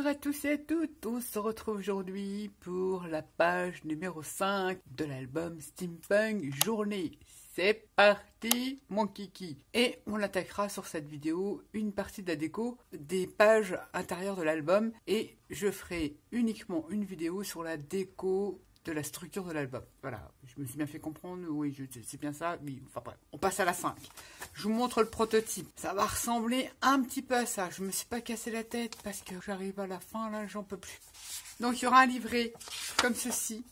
Bonjour à tous et à toutes, on se retrouve aujourd'hui pour la page numéro 5 de l'album Steampunk Journée. C'est parti mon kiki. Et on attaquera sur cette vidéo une partie de la déco des pages intérieures de l'album et je ferai uniquement une vidéo sur la déco de la structure de l'album. Voilà, je me suis bien fait comprendre, oui, c'est bien ça, oui, enfin bref, on passe à la 5. Je vous montre le prototype. Ça va ressembler un petit peu à ça. Je me suis pas cassé la tête parce que j'arrive à la fin, là, j'en peux plus. Donc il y aura un livret comme ceci.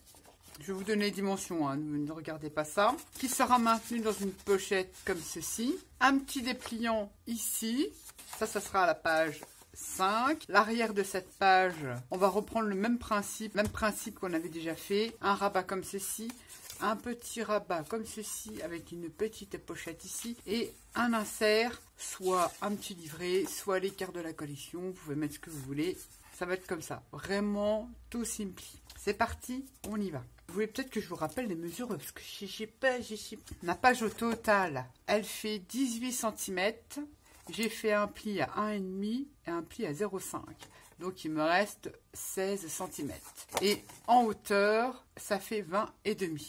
Je vais vous donner les dimensions, hein, ne regardez pas ça. Qui sera maintenu dans une pochette comme ceci. Un petit dépliant ici. Ça sera à la page 5. L'arrière de cette page, on va reprendre le même principe qu'on avait déjà fait. Un rabat comme ceci, un petit rabat comme ceci avec une petite pochette ici et un insert, soit un petit livret, soit les cartes de la collection. Vous pouvez mettre ce que vous voulez. Ça va être comme ça. Vraiment tout simple. C'est parti, on y va. Vous voulez peut-être que je vous rappelle les mesures parce que je sais pas. Ma page au total, elle fait 18 cm. J'ai fait un pli à 1,5 et un pli à 0,5. Donc il me reste 16 cm. Et en hauteur, ça fait 20,5.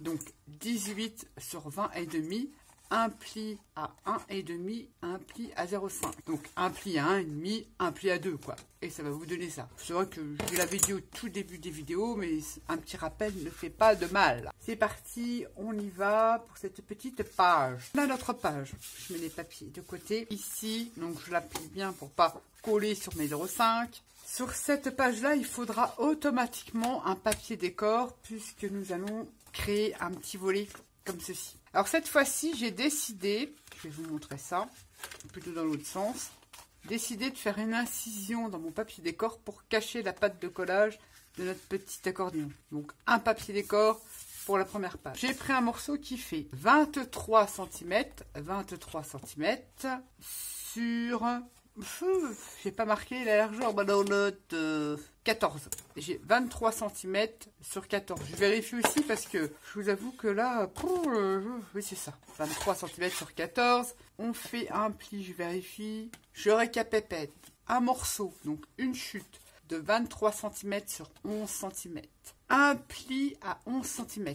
Donc 18 sur 20,5. Un pli à 1,5, un pli à 0,5. Donc un pli à 1,5, un pli à 2 quoi. Et ça va vous donner ça. C'est vrai que je l'avais dit au tout début des vidéos, mais un petit rappel ne fait pas de mal. C'est parti, on y va pour cette petite page. Là notre page, je mets les papiers de côté. Ici, donc je l'appuie bien pour pas coller sur mes 0,5. Sur cette page-là, il faudra automatiquement un papier décor puisque nous allons créer un petit volet comme ceci. Alors cette fois-ci, j'ai décidé, je vais vous montrer ça, plutôt dans l'autre sens, décidé de faire une incision dans mon papier décor pour cacher la pâte de collage de notre petit accordéon. Donc un papier décor pour la première page. J'ai pris un morceau qui fait 23 cm sur... j'ai pas marqué la largeur, bah dans notre 14. J'ai 23 cm sur 14. Je vérifie aussi parce que je vous avoue que là, oui c'est ça. 23 cm sur 14. On fait un pli, je vérifie. Je récapépète un morceau, donc une chute de 23 cm sur 11 cm. Un pli à 11 cm.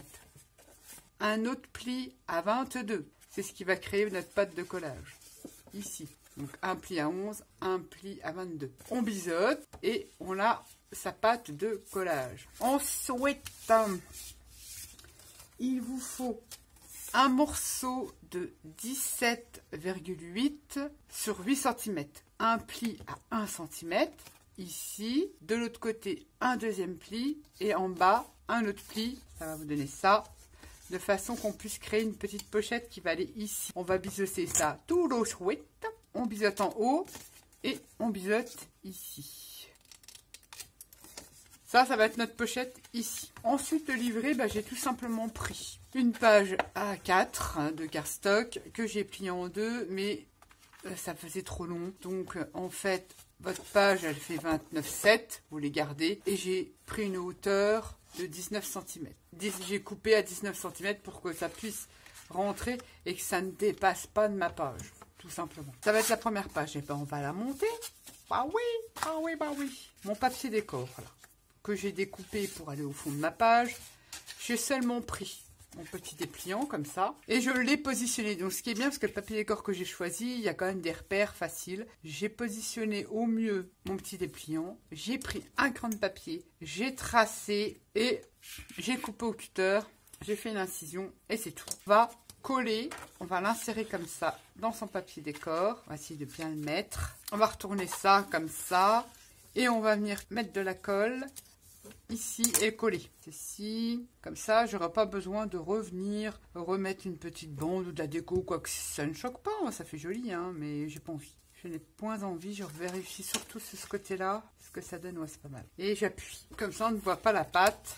Un autre pli à 22. C'est ce qui va créer notre pâte de collage. Ici. Donc un pli à 11, un pli à 22. On biseaute et on a sa pâte de collage. Ensuite, il vous faut un morceau de 17,8 sur 8 cm. Un pli à 1 cm. Ici, de l'autre côté, un deuxième pli. Et en bas, un autre pli. Ça va vous donner ça. De façon qu'on puisse créer une petite pochette qui va aller ici. On va biseauter ça tout le chouette. On biseaute en haut et on biseaute ici. Ça va être notre pochette ici. Ensuite, le livret, j'ai tout simplement pris une page A4 de cardstock que j'ai plié en deux, mais ça faisait trop long. Donc, en fait, votre page, elle fait 29,7. Vous les gardez. Et j'ai pris une hauteur de 19 cm. J'ai coupé à 19 cm pour que ça puisse rentrer et que ça ne dépasse pas de ma page. Tout simplement. Ça va être la première page. Et ben on va la monter. Bah oui. Mon papier décor, là, que j'ai découpé pour aller au fond de ma page. J'ai seulement pris mon petit dépliant comme ça. Et je l'ai positionné. Donc ce qui est bien, parce que le papier décor que j'ai choisi, il y a quand même des repères faciles. J'ai positionné au mieux mon petit dépliant. J'ai pris un cran de papier. J'ai tracé et j'ai coupé au cutter. J'ai fait une incision et c'est tout. On va coller, on va l'insérer comme ça dans son papier décor. On va essayer de bien le mettre. On va retourner ça comme ça et on va venir mettre de la colle ici et coller. Ceci, comme ça, j'aurai pas besoin de revenir remettre une petite bande ou de la déco, quoi que ça ne choque pas. Ça fait joli, hein, mais j'ai pas envie. Je n'ai point envie, je vérifie surtout sur ce côté-là. Ce que ça donne, ouais, c'est pas mal. Et j'appuie. Comme ça, on ne voit pas la pâte.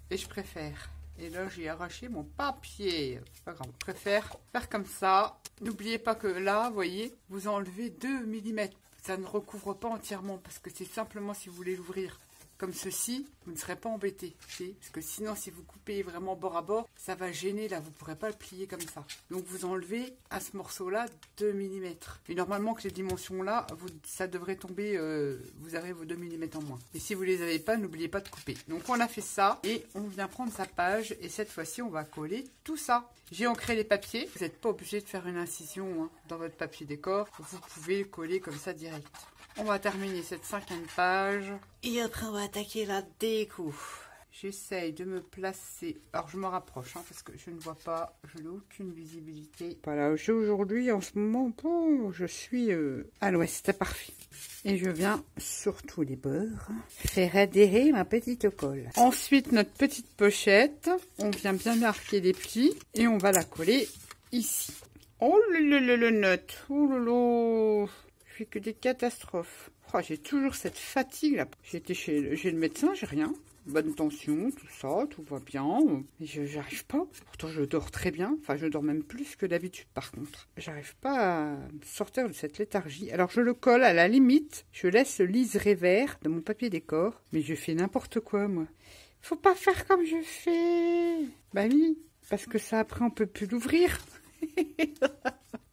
Et je préfère. Et là, j'ai arraché mon papier. C'est pas grave. Je préfère faire comme ça. N'oubliez pas que là, vous voyez, vous enlevez 2 mm. Ça ne recouvre pas entièrement parce que c'est simplement si vous voulez l'ouvrir comme ceci, vous ne serez pas embêté. Parce que sinon, si vous coupez vraiment bord à bord, ça va gêner là, vous ne pourrez pas le plier comme ça. Donc vous enlevez à ce morceau-là 2 mm. Et normalement que les dimensions là, ça devrait tomber, vous avez vos 2 mm en moins. Et si vous les avez pas, n'oubliez pas de couper. Donc on a fait ça et on vient prendre sa page et cette fois-ci on va coller tout ça. J'ai ancré les papiers, vous n'êtes pas obligé de faire une incision hein, dans votre papier décor, vous pouvez le coller comme ça direct. On va terminer cette 5e page et après on va attaquer la déco. J'essaye de me placer, alors je me rapproche hein, parce que je ne vois pas, je n'ai aucune visibilité. Voilà, aujourd'hui en ce moment, bon, je suis à l'ouest, c'est parfait. Et je viens sur tous les bords faire adhérer ma petite colle. Ensuite, notre petite pochette, on vient bien marquer les plis et on va la coller ici. Oh le note, oh lolo, je fais que des catastrophes. Oh, j'ai toujours cette fatigue là. J'ai le médecin, j'ai rien. Bonne tension, tout ça, tout va bien. Mais j'arrive pas. Pourtant, je dors très bien. Enfin, je dors même plus que d'habitude, par contre. J'arrive pas à sortir de cette léthargie. Alors, je le colle à la limite. Je laisse le liseré vert de mon papier décor. Mais je fais n'importe quoi, moi. Faut pas faire comme je fais. Bah oui, parce que ça, après, on peut plus l'ouvrir.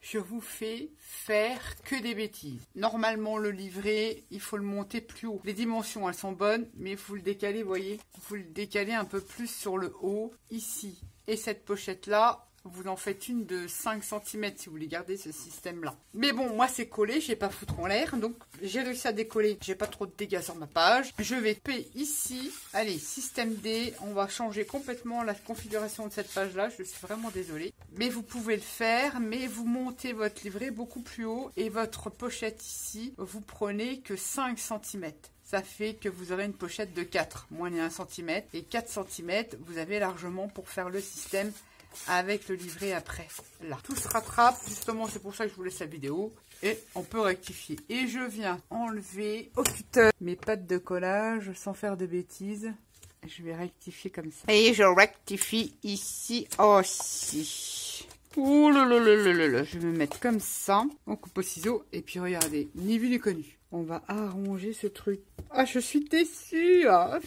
Je vous fais faire que des bêtises. Normalement, le livret, il faut le monter plus haut. Les dimensions, elles sont bonnes, mais il faut le décaler, vous voyez. Il faut le décaler un peu plus sur le haut, ici. Et cette pochette-là, vous en faites une de 5 cm si vous voulez garder ce système-là. Mais bon, moi, c'est collé, je vais pas foutre en l'air. Donc, j'ai réussi à décoller. J'ai pas trop de dégâts sur ma page. Je vais taper ici. Allez, système D. On va changer complètement la configuration de cette page-là. Je suis vraiment désolée. Mais vous pouvez le faire, mais vous montez votre livret beaucoup plus haut. Et votre pochette ici, vous prenez que 5 cm. Ça fait que vous aurez une pochette de 4, moins les 1 cm. Et 4 cm, vous avez largement pour faire le système avec le livret après. Là, tout se rattrape. Justement, c'est pour ça que je vous laisse la vidéo. Et on peut rectifier. Et je viens enlever au cutter mes pattes de collage sans faire de bêtises. Je vais rectifier comme ça. Et je rectifie ici aussi. Oh là là là là là. Je vais me mettre comme ça. On coupe au ciseau. Et puis regardez, ni vu ni connu. On va arranger ce truc. Ah, je suis déçue. Ah.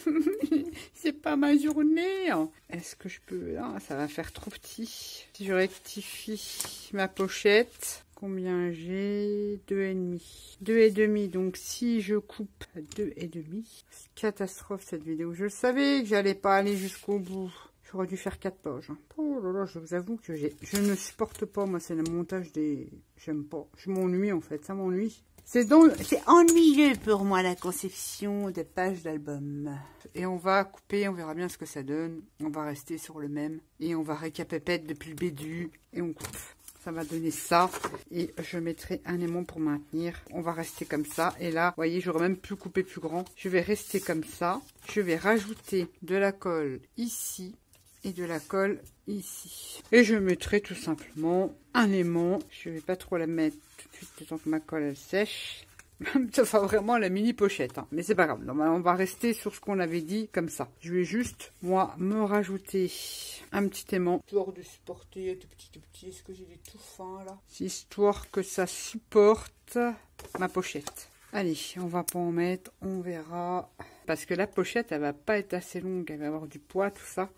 C'est pas ma journée. Est-ce que je peux... Ah, ça va faire trop petit. Si je rectifie ma pochette... Combien j'ai? 2,5. 2,5. Donc si je coupe à 2,5, c'est catastrophe cette vidéo. Je savais que j'allais pas aller jusqu'au bout. J'aurais dû faire 4 pages. Oh là là, je vous avoue que je ne supporte pas, moi, c'est le montage des... J'aime pas. Je m'ennuie en fait, ça m'ennuie. C'est ennuyeux pour moi la conception des pages d'album. Et on va couper, on verra bien ce que ça donne. On va rester sur le même. Et on va récapépète depuis le début. Et on coupe. Ça va donner ça. Et je mettrai un aimant pour maintenir. On va rester comme ça. Et là, vous voyez, j'aurais même pu couper plus grand. Je vais rester comme ça. Je vais rajouter de la colle ici. Et de la colle ici. Et je mettrai tout simplement un aimant. Je vais pas trop la mettre tout de suite, le temps que ma colle elle sèche. Ça sera vraiment la mini pochette, hein. Mais c'est pas grave. Normalement, on va rester sur ce qu'on avait dit comme ça. Je vais juste, moi, me rajouter un petit aimant. Histoire de supporter tout petit. Est-ce que j'ai des tout fins là? Histoire que ça supporte ma pochette. Allez, on va pas en mettre, on verra. Parce que la pochette, elle va pas être assez longue. Elle va avoir du poids, tout ça.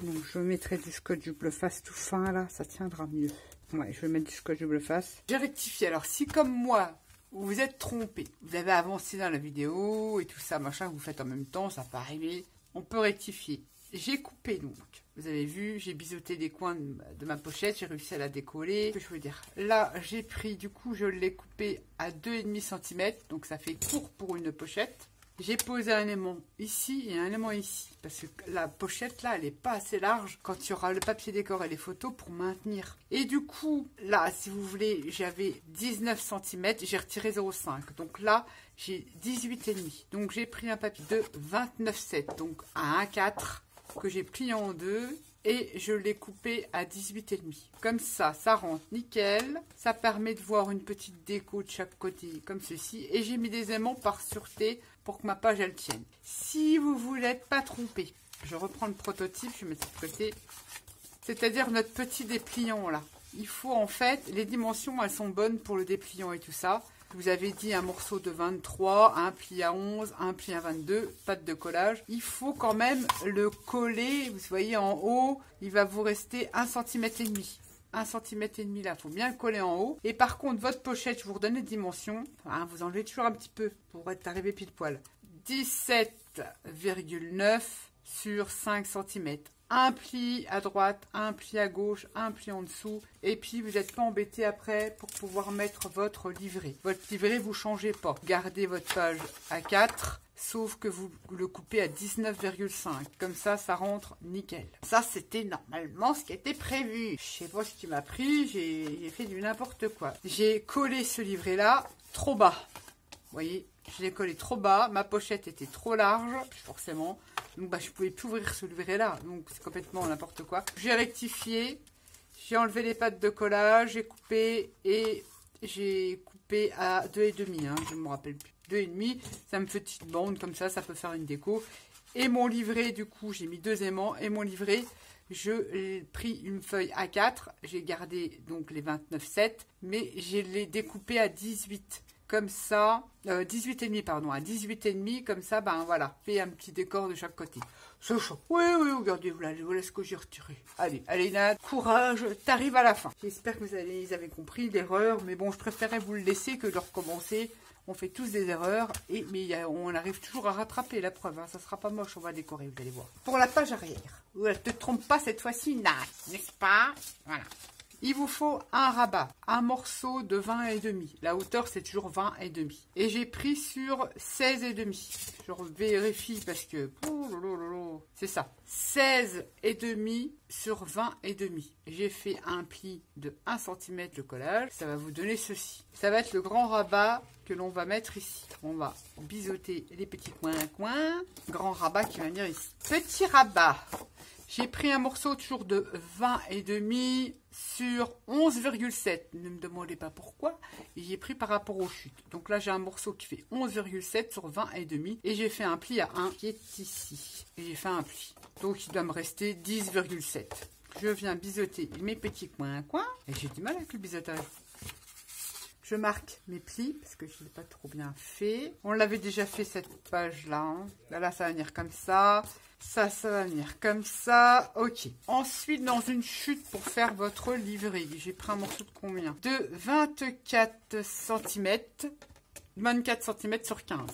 Donc je mettrai du scotch double face tout fin là, ça tiendra mieux. Ouais, je vais mettre du scotch double face. J'ai rectifié. Alors si comme moi, vous vous êtes trompé, vous avez avancé dans la vidéo et tout ça, machin, vous faites en même temps, ça peut arriver. On peut rectifier. J'ai coupé donc. Vous avez vu, j'ai biseauté des coins de ma pochette, j'ai réussi à la décoller. Que je veux dire, là j'ai pris, du coup je l'ai coupé à 2,5 cm, donc ça fait court pour une pochette. J'ai posé un aimant ici et un aimant ici. Parce que la pochette là, elle n'est pas assez large quand il y aura le papier décor et les photos pour maintenir. Et du coup, là, si vous voulez, j'avais 19 cm, j'ai retiré 0,5. Donc là, j'ai 18,5. Donc j'ai pris un papier de 29,7. Donc à 1,4 que j'ai plié en deux. Et je l'ai coupé à 18,5. Comme ça, ça rentre nickel. Ça permet de voir une petite déco de chaque côté, comme ceci. Et j'ai mis des aimants par sûreté pour que ma page, elle tienne. Si vous voulez être pas trompé, je reprends le prototype, je mets de ce côté. C'est-à-dire notre petit dépliant, là. Il faut, en fait, les dimensions, elles sont bonnes pour le dépliant et tout ça. Je vous avais dit un morceau de 23, un pli à 11, un pli à 22, patte de collage. Il faut quand même le coller. Vous voyez en haut, il va vous rester 1,5 cm. 1,5 cm là, il faut bien le coller en haut. Et par contre, votre pochette, je vous redonne les dimensions. Hein, vous enlevez toujours un petit peu pour être arrivé pile poil. 17,9 sur 5 cm. Un pli à droite, un pli à gauche, un pli en dessous. Et puis, vous n'êtes pas embêté après pour pouvoir mettre votre livret. Votre livret, vous ne changez pas. Gardez votre page à 4, sauf que vous le coupez à 19,5. Comme ça, ça rentre nickel. Ça, c'était normalement ce qui était prévu. Je sais pas ce qui m'a pris, j'ai fait du n'importe quoi. J'ai collé ce livret-là trop bas. Vous voyez, je l'ai collé trop bas. Ma pochette était trop large, forcément. Donc, je ne pouvais plus ouvrir ce livret-là. Donc, c'est complètement n'importe quoi. J'ai rectifié. J'ai enlevé les pattes de collage. J'ai coupé et j'ai coupé à 2,5. Hein, je ne me rappelle plus. 2,5. Ça me fait une petite bande comme ça. Ça peut faire une déco. Et mon livret, du coup, j'ai mis 2 aimants. Et mon livret, j'ai pris une feuille A4. J'ai gardé donc les 29,7. Mais je l'ai découpé à 18. Comme ça, 18,5 pardon, à 18,5, comme ça, ben voilà, fait un petit décor de chaque côté. C'est chaud. Oui, regardez, voilà ce que j'ai retiré. Allez, Nat, courage, t'arrives à la fin. J'espère que vous avez compris l'erreur, mais bon, je préférais vous le laisser que de recommencer. On fait tous des erreurs, mais on arrive toujours à rattraper la preuve. Hein. Ça sera pas moche, on va décorer, vous allez voir. Pour la page arrière, ne te trompe pas cette fois-ci, Nat, n'est-ce pas? Voilà. Il vous faut un rabat, un morceau de 20,5. La hauteur, c'est toujours 20,5. Et j'ai pris sur 16,5. Je vérifie parce que... c'est ça. 16,5 sur 20,5. J'ai fait un pli de 1 cm de collage. Ça va vous donner ceci. Ça va être le grand rabat que l'on va mettre ici. On va biseauter les petits coins. Grand rabat qui va venir ici. Petit rabat. J'ai pris un morceau toujours de 20,5 sur 11,7. Ne me demandez pas pourquoi. J'ai pris par rapport aux chutes. Donc là, j'ai un morceau qui fait 11,7 sur 20,5. Et j'ai fait un pli à 1 qui est ici. Et j'ai fait un pli. Donc, il doit me rester 10,7. Je viens biseauter mes petits coins. Et j'ai du mal avec le biseautage. Je marque mes plis parce que je ne l'ai pas trop bien fait. On l'avait déjà fait cette page-là. Hein. Là, ça va venir comme ça. Ça va venir comme ça. Ok. Ensuite, dans une chute pour faire votre livret, j'ai pris un morceau de combien? De 24 cm. 24 cm sur 15.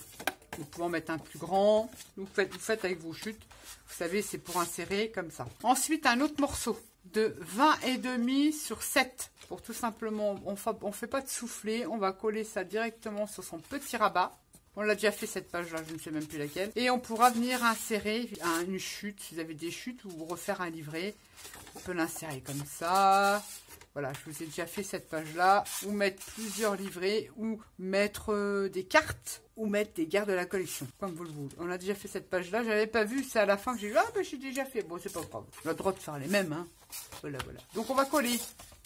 Vous pouvez en mettre un plus grand. Vous faites avec vos chutes. Vous savez, c'est pour insérer comme ça. Ensuite, un autre morceau de 20,5 sur 7. Pour tout simplement, on fait pas de soufflet. On va coller ça directement sur son petit rabat. On l'a déjà fait cette page-là, je ne sais même plus laquelle. Et on pourra venir insérer une chute. Si vous avez des chutes ou refaire un livret, on peut l'insérer comme ça. Voilà, je vous ai déjà fait cette page-là. Ou mettre plusieurs livrets, ou mettre des cartes, ou mettre des gardes de la collection, comme vous le voulez. On a déjà fait cette page-là. Je n'avais pas vu, c'est à la fin que j'ai dit, ah ben j'ai déjà fait. Bon, c'est pas grave. On a le droit de faire les mêmes, hein. Voilà. Donc on va coller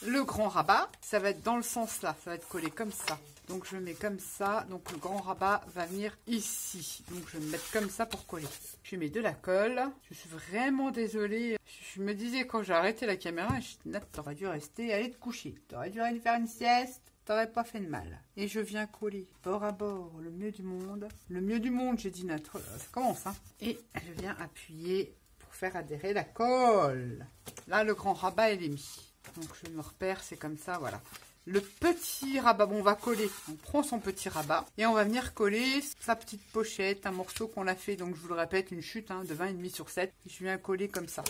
le grand rabat. Ça va être dans le sens là, ça va être collé comme ça. Donc je mets comme ça, donc le grand rabat va venir ici. Donc je vais me mettre comme ça pour coller. Je mets de la colle. Je suis vraiment désolée. Je me disais quand j'ai arrêté la caméra, je dis, Nat, t'aurais dû rester, aller te coucher. T'aurais dû aller faire une sieste. T'aurais pas fait de mal. Et je viens coller bord à bord le mieux du monde. Le mieux du monde, j'ai dit, Nat, ça commence. Hein. Et je viens appuyer pour faire adhérer la colle. Là, le grand rabat, il est mis. Donc je me repère, c'est comme ça, voilà. Le petit rabat, bon, on va coller, on prend son petit rabat et on va venir coller sa petite pochette, un morceau qu'on a fait, donc je vous le répète, une chute de 20,5 sur 7. Et je viens coller comme ça.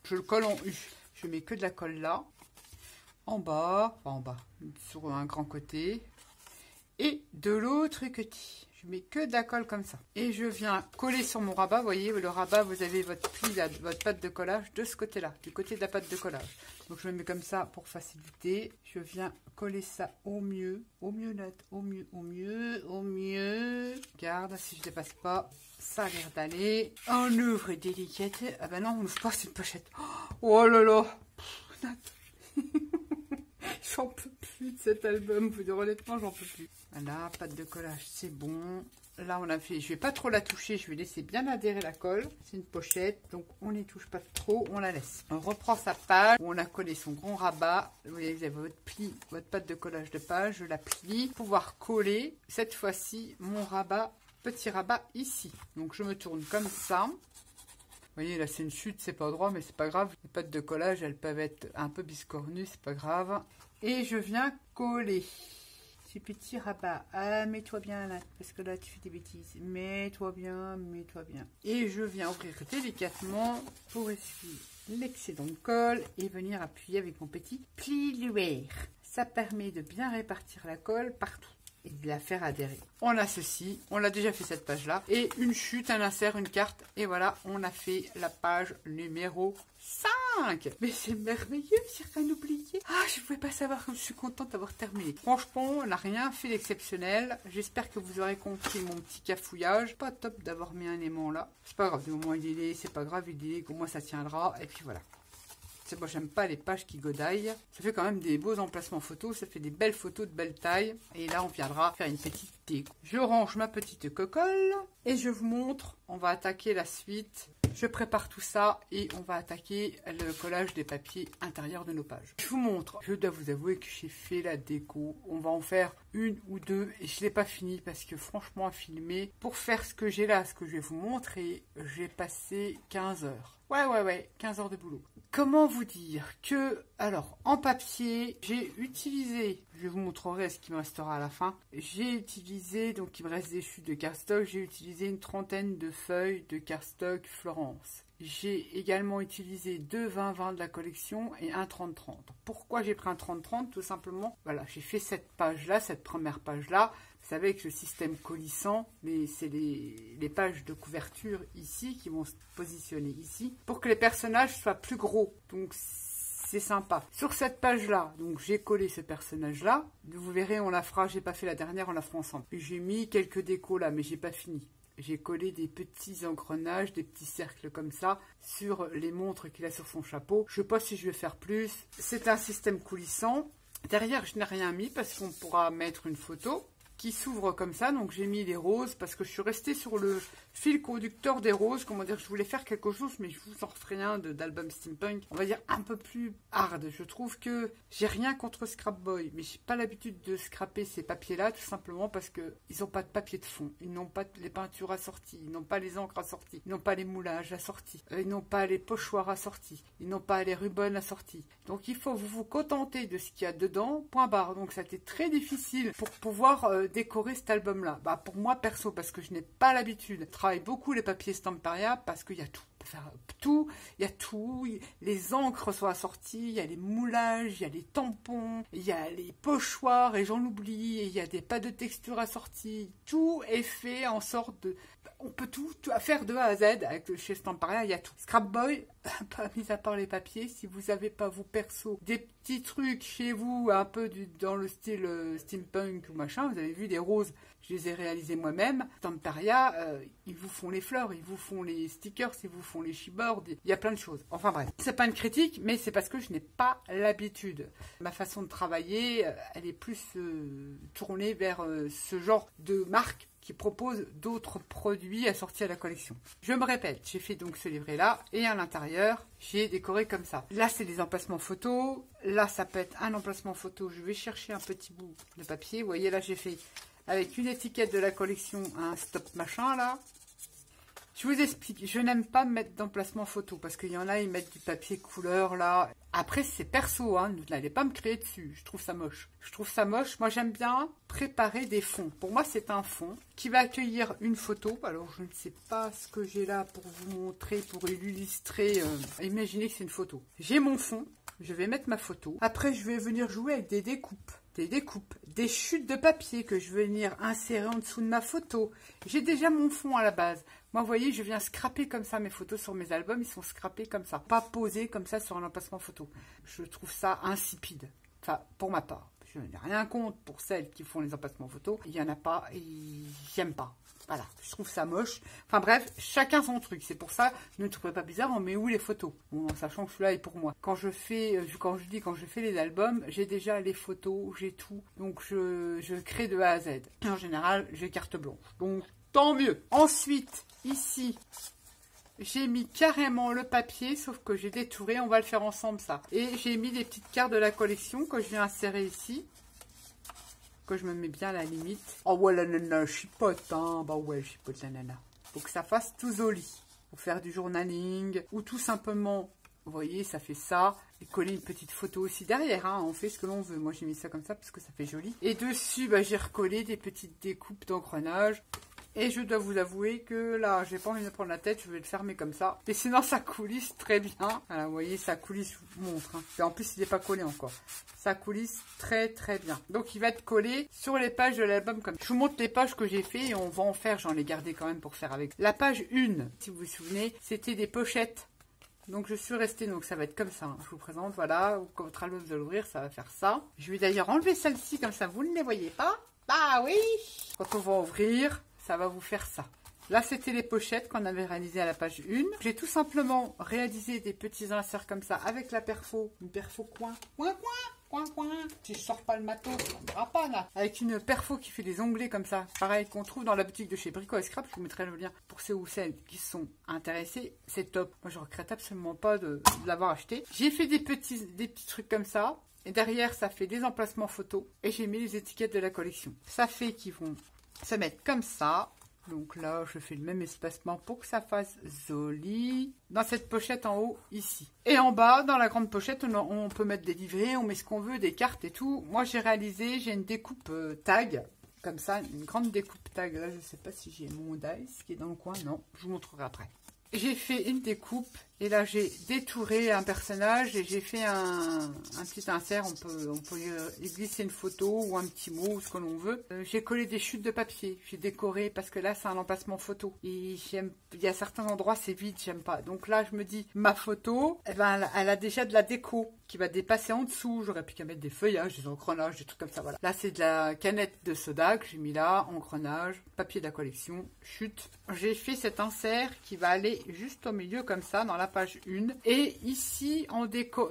Je le colle en U. Je mets que de la colle là, en bas, sur un grand côté et de l'autre côté. Je mets que de la colle comme ça. Et je viens coller sur mon rabat. Vous voyez, le rabat, vous avez votre pli, votre pâte de collage de ce côté-là, du côté de la pâte de collage. Donc, je le mets comme ça pour faciliter. Je viens coller ça au mieux, Nat, au mieux. Regarde, si je dépasse pas, ça a l'air d'aller. On ouvre délicate. Ah ben non, on n'ouvre pas, c'est une pochette. Oh là là. Nat. Je J'en peux plus de cet album, vous dire honnêtement, j'en peux plus. Voilà, pâte de collage, c'est bon. Là, on a fait, je vais pas trop la toucher, je vais laisser bien adhérer la colle. C'est une pochette, donc on n'y touche pas trop, on la laisse. On reprend sa page, où on a collé son grand rabat. Vous voyez, vous avez votre pli, votre pâte de collage de page, je la plie. Pour pouvoir coller, cette fois-ci, mon rabat, petit rabat ici. Donc je me tourne comme ça. Vous voyez, là c'est une chute, c'est pas droit, mais c'est pas grave. Les pâtes de collage, elles peuvent être un peu biscornues, c'est pas grave. Et je viens coller. Ce petit rabat. Ah, mets-toi bien là, parce que là tu fais des bêtises. Mets-toi bien, mets-toi bien. Et je viens ouvrir délicatement pour essuyer l'excédent de colle et venir appuyer avec mon petit plieur. Ça permet de bien répartir la colle partout et de la faire adhérer. On a ceci, on l'a déjà fait cette page-là. Et une chute, un insert, une carte. Et voilà, on a fait la page numéro 5. Mais c'est merveilleux, j'ai rien oublié. Ah, je ne pouvais pas savoir que je suis contente d'avoir terminé. Franchement, on n'a rien fait d'exceptionnel. J'espère que vous aurez compris mon petit cafouillage. Pas top d'avoir mis un aimant là. C'est pas grave, du moment où il est laid, c'est pas grave, il est laid, au moins ça tiendra. Et puis voilà. Moi, j'aime pas les pages qui godaillent. Ça fait quand même des beaux emplacements photos. Ça fait des belles photos de belle taille. Et là, on viendra faire une petite déco. Je range ma petite cocolle. Et je vous montre. On va attaquer la suite. Je prépare tout ça. Et on va attaquer le collage des papiers intérieurs de nos pages. Je vous montre. Je dois vous avouer que j'ai fait la déco. On va en faire une ou deux. Et je ne l'ai pas fini parce que franchement, à filmer, pour faire ce que j'ai là, ce que je vais vous montrer, j'ai passé 15 heures. Ouais, 15 heures de boulot. Comment vous dire que, alors, en papier, j'ai utilisé, je vous montrerai ce qui me restera à la fin, j'ai utilisé, donc il me reste des chutes de cardstock, j'ai utilisé une trentaine de feuilles de cardstock Florence. J'ai également utilisé 2 20-20 de la collection et un 30-30. Pourquoi j'ai pris un 30-30? Tout simplement, voilà, j'ai fait cette page-là, cette première page-là. Vous savez, avec le système coulissant, mais c'est les pages de couverture ici qui vont se positionner ici pour que les personnages soient plus gros. Donc, c'est sympa. Sur cette page-là, donc j'ai collé ce personnage-là. Vous verrez, on la fera, j'ai pas fait la dernière, on la fera ensemble. J'ai mis quelques décos là, mais j'ai pas fini. J'ai collé des petits engrenages, des petits cercles comme ça sur les montres qu'il a sur son chapeau. Je ne sais pas si je vais faire plus. C'est un système coulissant. Derrière, je n'ai rien mis parce qu'on pourra mettre une photo qui s'ouvre comme ça. Donc, j'ai mis les roses parce que je suis restée sur le fil conducteur des roses. Comment dire, je voulais faire quelque chose, mais je vous en ferai un d'album steampunk. On va dire un peu plus hard. Je trouve que j'ai rien contre Scrap Boy, mais j'ai pas l'habitude de scraper ces papiers-là, tout simplement parce que ils n'ont pas de papier de fond. Ils n'ont pas les peintures assorties. Ils n'ont pas les encres assorties. Ils n'ont pas les moulages assortis. Ils n'ont pas les pochoirs assortis. Ils n'ont pas les rubans assortis. Donc, il faut vous contenter de ce qu'il y a dedans, point barre. Donc, ça a été très difficile pour pouvoir décorer cet album-là. Bah, pour moi, perso, parce que je n'ai pas l'habitude. Je travaille beaucoup les papiers Stamparia parce qu'il y a tout. Faire tout, il y a tout, les encres sont assorties, il y a les moulages, il y a les tampons, il y a les pochoirs et j'en oublie, et il y a des pas de texture assortis. Tout est fait en sorte de... On peut tout faire de A à Z avec chez Stamparia, il y a tout. Scrap Boy, pas mis à part les papiers, si vous n'avez pas vous perso des petits trucs chez vous un peu dans le style steampunk ou machin, vous avez vu des roses, je les ai réalisées moi-même. Stamparia, ils vous font les fleurs, ils vous font les stickers, ils vous font les chipboards, il y a plein de choses. Enfin bref, c'est pas une critique, mais c'est parce que je n'ai pas l'habitude. Ma façon de travailler, elle est plus tournée vers ce genre de marque qui propose d'autres produits assortis à la collection. Je me répète, j'ai fait donc ce livret-là, et à l'intérieur, j'ai décoré comme ça. Là, c'est des emplacements photos. Là, ça peut être un emplacement photo. Je vais chercher un petit bout de papier. Vous voyez, là, j'ai fait avec une étiquette de la collection un stop machin, là. Je vous explique, je n'aime pas mettre d'emplacement photo parce qu'il y en a, ils mettent du papier couleur là. Après, c'est perso, hein, vous n'allez pas me créer dessus. Je trouve ça moche. Je trouve ça moche. Moi, j'aime bien préparer des fonds. Pour moi, c'est un fond qui va accueillir une photo. Alors, je ne sais pas ce que j'ai là pour vous montrer, pour illustrer. Imaginez que c'est une photo. J'ai mon fond. Je vais mettre ma photo. Après, je vais venir jouer avec des découpes. Des chutes de papier que je vais venir insérer en dessous de ma photo. J'ai déjà mon fond à la base. Moi, vous voyez, je viens scraper comme ça mes photos sur mes albums. Ils sont scrapés comme ça. Pas posés comme ça sur un emplacement photo. Je trouve ça insipide. Enfin, pour ma part. Je n'ai rien contre pour celles qui font les emplacements photos. Il n'y en a pas et j'aime pas. Voilà, je trouve ça moche. Enfin bref, chacun son truc. C'est pour ça, ne trouvez pas bizarre, on met où les photos? Bon, en sachant que celui-là est pour moi. Quand je fais les albums, j'ai déjà les photos, j'ai tout. Donc je crée de A à Z. En général, j'ai carte blanche. Donc tant mieux. Ensuite, ici, j'ai mis carrément le papier, sauf que j'ai détouré. On va le faire ensemble ça. Et j'ai mis des petites cartes de la collection que je viens insérer ici. Que je me mets bien à la limite. Oh ouais, la nana chipote, hein. Bah ouais, chipote la nana. Faut que ça fasse tout joli. Pour faire du journaling. Ou tout simplement, vous voyez, ça fait ça. Et coller une petite photo aussi derrière, hein. On fait ce que l'on veut. Moi, j'ai mis ça comme ça parce que ça fait joli. Et dessus, bah, j'ai recollé des petites découpes d'engrenage. Et je dois vous avouer que là, j'ai pas envie de me prendre la tête, je vais le fermer comme ça. Et sinon, ça coulisse très bien. Voilà, vous voyez, ça coulisse, je vous montre. Hein. Et en plus, il n'est pas collé encore. Ça coulisse très très bien. Donc, il va être collé sur les pages de l'album comme ça. Je vous montre les pages que j'ai fait et on va en faire. J'en ai gardé quand même pour faire avec. La page 1, si vous vous souvenez, c'était des pochettes. Donc, je suis restée, donc ça va être comme ça. Hein. Je vous présente, voilà. Quand votre album de l'ouvrir, ça va faire ça. Je vais d'ailleurs enlever celle-ci, comme ça, vous ne les voyez pas. Bah oui! Quand on va ouvrir, ça va vous faire ça. Là, c'était les pochettes qu'on avait réalisées à la page 1. J'ai tout simplement réalisé des petits inserts comme ça avec la perfo. Une perfo coin. Coin, coin, coin, coin. Si je sors pas le matos, on ne verra pas là. Avec une perfo qui fait des onglets comme ça. Pareil qu'on trouve dans la boutique de chez Brico et Scrap. Je vous mettrai le lien pour ceux ou celles qui sont intéressés. C'est top. Moi, je regrette absolument pas de l'avoir acheté. J'ai fait des petits trucs comme ça. Et derrière, ça fait des emplacements photos. Et j'ai mis les étiquettes de la collection. Ça fait qu'ils vont se mettre comme ça. Donc là, je fais le même espacement pour que ça fasse joli. Dans cette pochette en haut, ici. Et en bas, dans la grande pochette, on peut mettre des livrets, on met ce qu'on veut, des cartes et tout. Moi, j'ai une découpe tag. Comme ça, une grande découpe tag. Là, je ne sais pas si j'ai mon dice qui est dans le coin. Non, je vous montrerai après. J'ai fait une découpe. Et là, j'ai détouré un personnage et j'ai fait un petit insert. On peut y glisser une photo ou un petit mot ou ce que l'on veut. J'ai collé des chutes de papier. J'ai décoré parce que là, c'est un emplacement photo. Et il y a certains endroits, c'est vide, j'aime pas. Donc là, je me dis, ma photo, eh ben, elle a déjà de la déco qui va dépasser en dessous. J'aurais pu qu'à mettre des feuillages, des engrenages, des trucs comme ça. Voilà. Là, c'est de la canette de soda que j'ai mis là, engrenage, papier de la collection, chute. J'ai fait cet insert qui va aller juste au milieu comme ça, dans la page 1. Et ici,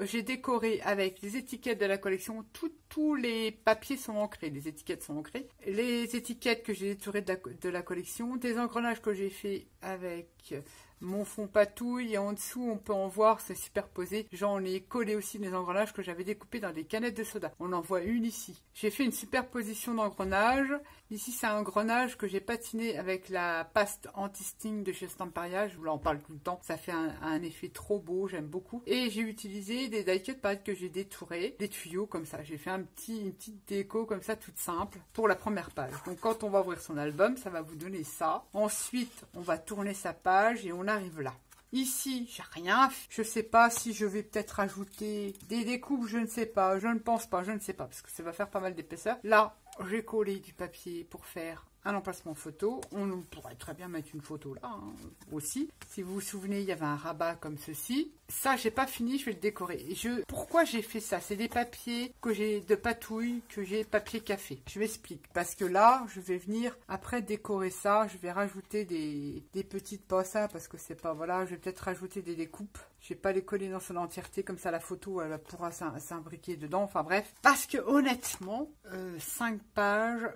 j'ai décoré avec les étiquettes de la collection. Tous les papiers sont ancrés, les étiquettes sont ancrées. Les étiquettes que j'ai détourées de la collection, des engrenages que j'ai fait avec mon fond patouille et en dessous on peut en voir, c'est superposé. J'en ai collé aussi des engrenages que j'avais découpés dans des canettes de soda. On en voit une ici. J'ai fait une superposition d'engrenages. Ici c'est un engrenage que j'ai patiné avec la paste anti-sting de chez Stamperia. Je vous en parle tout le temps. Ça fait un effet trop beau, j'aime beaucoup. Et j'ai utilisé des die cuts pareil que j'ai détourés, des tuyaux comme ça. J'ai fait une petite déco comme ça toute simple pour la première page. Donc quand on va ouvrir son album, ça va vous donner ça. Ensuite on va tourner sa page et on arrive là. Ici, j'ai rien fait. Je sais pas si je vais peut-être rajouter des découpes, je ne sais pas, je ne pense pas, je ne sais pas, parce que ça va faire pas mal d'épaisseur. Là, j'ai collé du papier pour faire un emplacement photo. On pourrait très bien mettre une photo là hein, aussi. Si vous vous souvenez, il y avait un rabat comme ceci. Ça, j'ai pas fini, je vais le décorer. Pourquoi j'ai fait ça? C'est des papiers que j'ai de patouille, que j'ai papier café. Je m'explique. Parce que là, je vais venir après décorer ça. Je vais rajouter des petites pas ça parce que c'est pas voilà. Je vais peut-être rajouter des découpes. Je vais pas les coller dans son entièreté comme ça la photo elle pourra s'imbriquer dedans. Enfin bref. Parce que honnêtement, 5 pages,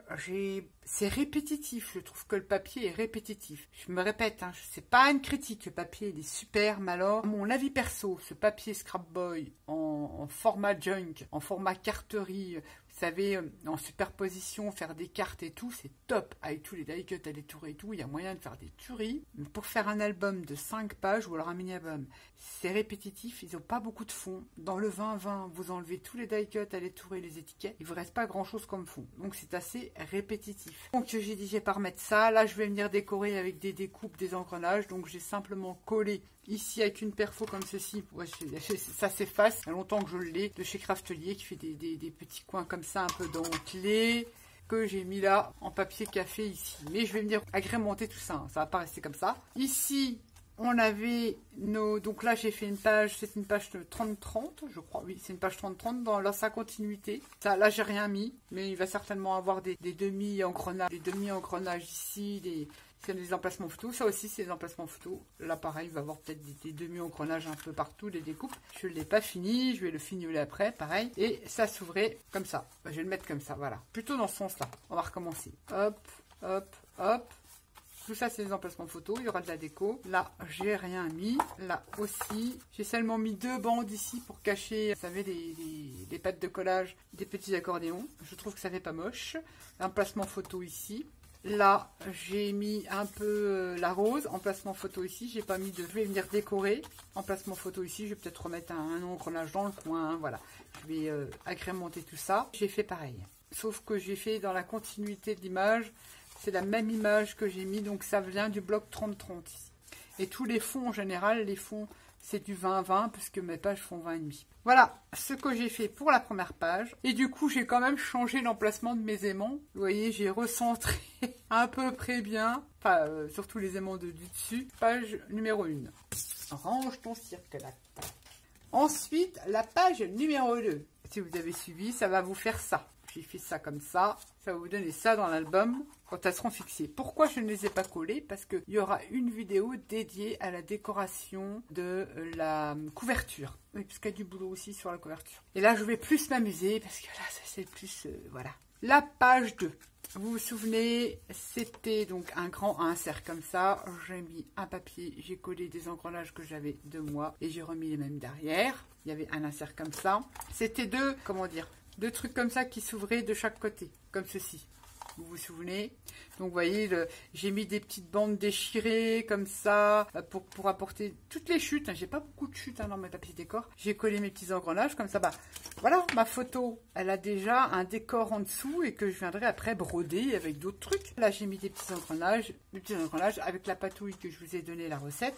c'est répétitif. Je trouve que le papier est répétitif. Je me répète, hein, c'est pas une critique. Le papier il est super, mais alors mon avis perso, ce papier Scrap Boy en format junk, en format carterie, vous savez, en superposition, faire des cartes et tout, c'est top. Avec tous les die cuts à détourer et tout, il y a moyen de faire des tueries. Mais pour faire un album de 5 pages ou alors un mini-album, c'est répétitif, ils n'ont pas beaucoup de fond. Dans le 20-20, vous enlevez tous les die cuts à détourer les étiquettes, il ne vous reste pas grand-chose comme fond. Donc c'est assez répétitif. Donc j'ai dit, je vais pas remettre ça. Là, je vais venir décorer avec des découpes, des engrenages. Donc j'ai simplement collé ici avec une perfo comme ceci. Ouais, ça s'efface. Il y a longtemps que je l'ai de chez Craftelier qui fait des petits coins comme ça un peu dentelés que j'ai mis là en papier café ici. Mais je vais venir agrémenter tout ça. Hein. Ça va pas rester comme ça. Ici, on avait nos... Donc là, j'ai fait une page, c'est une page de 30-30, je crois. Oui, c'est une page 30-30 dans sa continuité. Ça, là, j'ai rien mis, mais il va certainement avoir des demi-engrenages. Des demi-engrenages ici, c'est des emplacements photos. Ça aussi, c'est des emplacements photos. Là, pareil, il va avoir peut-être des demi-engrenages un peu partout, des découpes. Je ne l'ai pas fini, je vais le fignoler après, pareil. Et ça s'ouvrait comme ça. Je vais le mettre comme ça, voilà. Plutôt dans ce sens-là. On va recommencer. Hop, hop, hop. Tout ça, c'est des emplacements photos. Il y aura de la déco. Là, j'ai rien mis. Là aussi. J'ai seulement mis 2 bandes ici pour cacher, vous savez, des pattes de collage, des petits accordéons. Je trouve que ça fait pas moche. Emplacement photo ici. Là, j'ai mis un peu la rose. Emplacement photo ici. J'ai pas mis de... Je vais venir décorer. Emplacement photo ici. Je vais peut-être remettre un engrenage dans le coin. Hein, voilà. Je vais agrémenter tout ça. J'ai fait pareil. Sauf que j'ai fait dans la continuité de l'image. C'est la même image que j'ai mis, donc ça vient du bloc 30-30 ici. Et tous les fonds en général, les fonds c'est du 20-20 puisque mes pages font 20,5. Voilà ce que j'ai fait pour la première page. Et du coup, j'ai quand même changé l'emplacement de mes aimants. Vous voyez, j'ai recentré à peu près bien, enfin surtout les aimants du dessus. Page numéro 1. Range ton cirque là. Ensuite, la page numéro 2. Si vous avez suivi, ça va vous faire ça. J'ai fait ça comme ça. Ça va vous donner ça dans l'album quand elles seront fixées. Pourquoi je ne les ai pas collées? Parce qu'il y aura une vidéo dédiée à la décoration de la couverture. Oui, parce qu'il y a du boulot aussi sur la couverture. Et là, je vais plus m'amuser parce que là, c'est plus... voilà. La page 2. Vous vous souvenez, c'était donc un grand insert comme ça. J'ai mis un papier, j'ai collé des engrenages que j'avais de moi et j'ai remis les mêmes derrière. Il y avait un insert comme ça. C'était deux trucs comme ça qui s'ouvraient de chaque côté, comme ceci. Vous vous souvenez? Donc vous voyez, j'ai mis des petites bandes déchirées comme ça pour apporter toutes les chutes. J'ai pas beaucoup de chutes dans mes papiers décor. J'ai collé mes petits engrenages comme ça. Bah voilà, ma photo, elle a déjà un décor en dessous et que je viendrai après broder avec d'autres trucs. Là j'ai mis des petits engrenages avec la patouille que je vous ai donné la recette.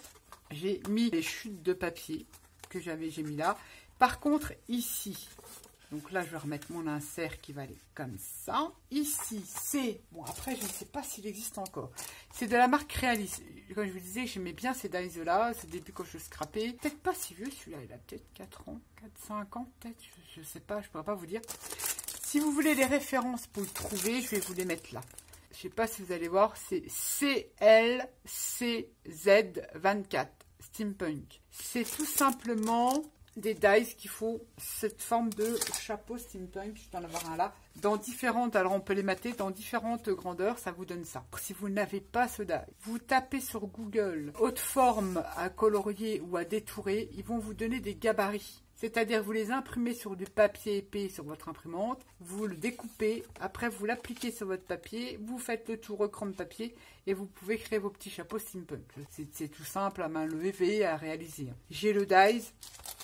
J'ai mis les chutes de papier que j'ai mis là. Par contre ici. Donc là, je vais remettre mon insert qui va aller comme ça. Ici, c'est... Bon, après, je ne sais pas s'il existe encore. C'est de la marque Realis. Comme je vous disais, j'aimais bien ces dies-là. C'est depuis quand je scrapais. Peut-être pas si vieux, celui-là. Il a peut-être 4 ans, 4-5 ans, peut-être. Je ne sais pas, je ne pourrais pas vous dire. Si vous voulez les références pour le trouver, je vais vous les mettre là. Je ne sais pas si vous allez voir. C'est CLCZ24 Steampunk. C'est tout simplement... des dies qui font cette forme de chapeau steampunk, je vais en avoir un là, dans différentes, alors on peut les mater dans différentes grandeurs, ça vous donne ça. Si vous n'avez pas ce die, vous tapez sur Google haute forme à colorier ou à détourer, ils vont vous donner des gabarits. C'est-à-dire vous les imprimez sur du papier épais sur votre imprimante, vous le découpez, après vous l'appliquez sur votre papier, vous faites le tour écran de papier et vous pouvez créer vos petits chapeaux steampunk. C'est tout simple à main levée à réaliser. J'ai le dies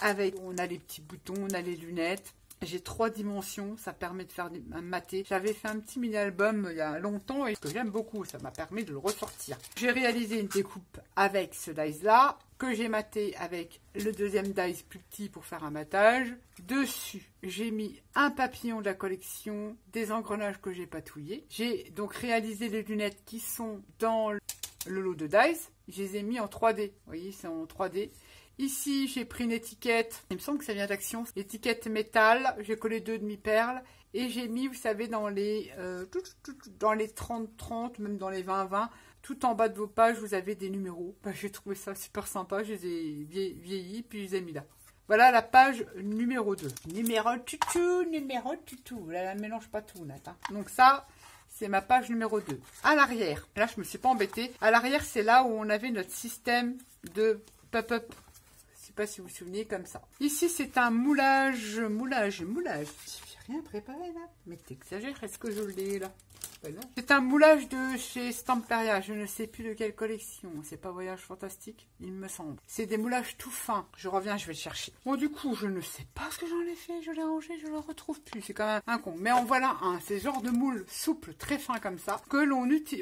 avec, on a les petits boutons, on a les lunettes. J'ai 3 dimensions, ça permet de faire un maté. J'avais fait un petit mini-album il y a longtemps et que j'aime beaucoup, ça m'a permis de le ressortir. J'ai réalisé une découpe avec ce dies-là, que j'ai maté avec le deuxième dies plus petit pour faire un matage. Dessus, j'ai mis un papillon de la collection, des engrenages que j'ai patouillés. J'ai donc réalisé les lunettes qui sont dans le lot de dies. Je les ai mis en 3D, vous voyez, c'est en 3D. Ici, j'ai pris une étiquette, il me semble que ça vient d'Action, étiquette métal, j'ai collé 2 demi-perles et j'ai mis, vous savez, dans les 30-30, même dans les 20-20, tout en bas de vos pages, vous avez des numéros. Bah, j'ai trouvé ça super sympa, je les ai vieillis, puis je les ai mis là. Voilà la page numéro 2. Numéro tutou. Là, mélange pas tout, Nat. Hein. Donc ça... c'est ma page numéro 2. À l'arrière, là je me suis pas embêtée. À l'arrière, c'est là où on avait notre système de pop-up. Je sais pas si vous vous souvenez, comme ça. Ici, c'est un moulage. J'ai rien préparé là. Mais t'exagères, est-ce que je l'ai là? Voilà. C'est un moulage de chez Stamperia. Je ne sais plus de quelle collection. C'est pas Voyage Fantastique, il me semble. C'est des moulages tout fins. Je reviens, je vais le chercher. Bon, du coup, je ne sais pas ce que j'en ai fait. Je l'ai rangé, je le retrouve plus. C'est quand même un con. Mais en voilà un. C'est ce genre de moule souple, très fin comme ça, que